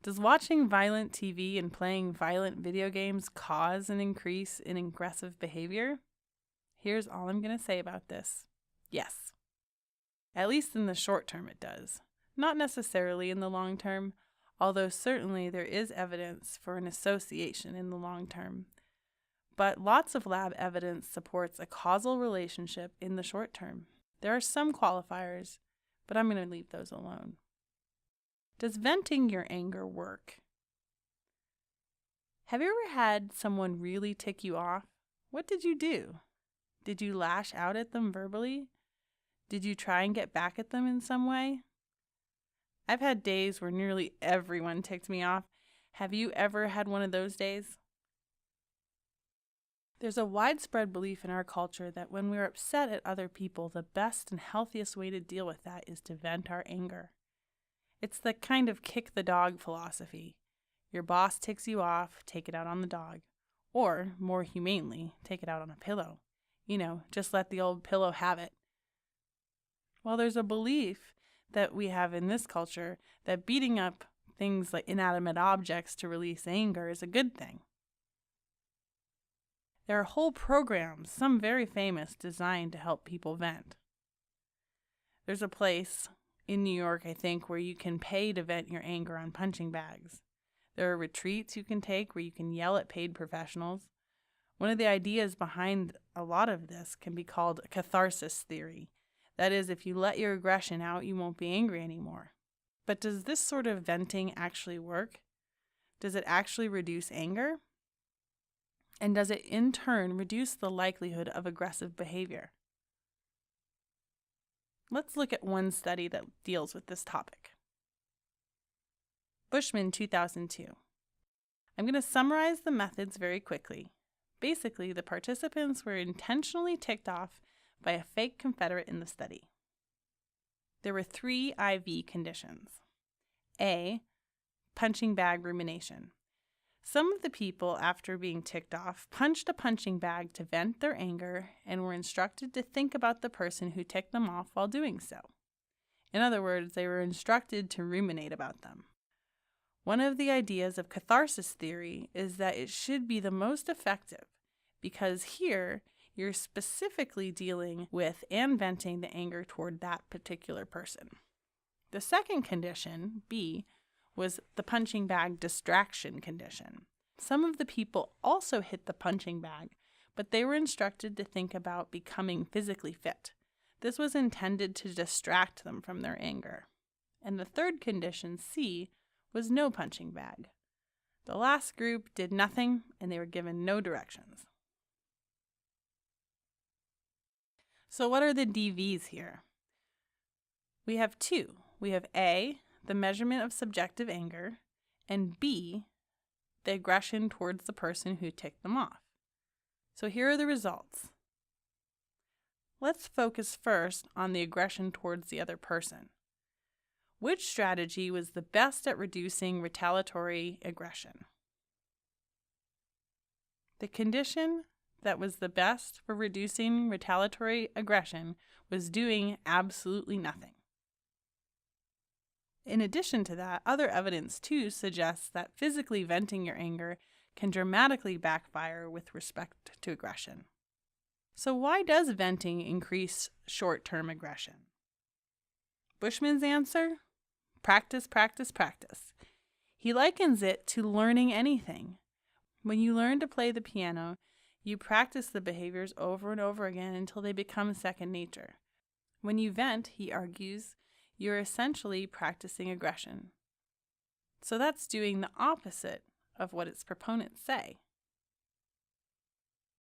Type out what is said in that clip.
Does watching violent TV and playing violent video games cause an increase in aggressive behavior? Here's all I'm going to say about this. Yes. At least in the short term it does. Not necessarily in the long term, although certainly there is evidence for an association in the long term. But lots of lab evidence supports a causal relationship in the short term. There are some qualifiers, but I'm going to leave those alone. Does venting your anger work? Have you ever had someone really tick you off? What did you do? Did you lash out at them verbally? Did you try and get back at them in some way? I've had days where nearly everyone ticked me off. Have you ever had one of those days? There's a widespread belief in our culture that when we're upset at other people, the best and healthiest way to deal with that is to vent our anger. It's the kind of kick the dog philosophy. Your boss ticks you off, take it out on the dog. Or, more humanely, take it out on a pillow. Just let the old pillow have it. Well, there's a belief that we have in this culture that beating up things like inanimate objects to release anger is a good thing. There are whole programs, some very famous, designed to help people vent. There's a place in New York, I think, where you can pay to vent your anger on punching bags. There are retreats you can take where you can yell at paid professionals. One of the ideas behind a lot of this can be called a catharsis theory. That is, if you let your aggression out, you won't be angry anymore. But does this sort of venting actually work? Does it actually reduce anger? And does it in turn reduce the likelihood of aggressive behavior? Let's look at one study that deals with this topic. Bushman, 2002. I'm going to summarize the methods very quickly. Basically, the participants were intentionally ticked off by a fake Confederate in the study. There were 3 IV conditions. A, punching bag rumination. Some of the people, after being ticked off, punched a punching bag to vent their anger and were instructed to think about the person who ticked them off while doing so. In other words, they were instructed to ruminate about them. One of the ideas of catharsis theory is that it should be the most effective because here you're specifically dealing with and venting the anger toward that particular person. The second condition, B, was the punching bag distraction condition. Some of the people also hit the punching bag, but they were instructed to think about becoming physically fit. This was intended to distract them from their anger. And the third condition, C, was no punching bag. The last group did nothing, and they were given no directions. So what are the DVs here? We have 2. We have A, the measurement of subjective anger, and B, the aggression towards the person who ticked them off. So here are the results. Let's focus first on the aggression towards the other person. Which strategy was the best at reducing retaliatory aggression? The condition that was the best for reducing retaliatory aggression was doing absolutely nothing. In addition to that, other evidence too suggests that physically venting your anger can dramatically backfire with respect to aggression. So why does venting increase short-term aggression? Bushman's answer? Practice, practice, practice. He likens it to learning anything. When you learn to play the piano, you practice the behaviors over and over again until they become second nature. When you vent, he argues, you're essentially practicing aggression. So that's doing the opposite of what its proponents say.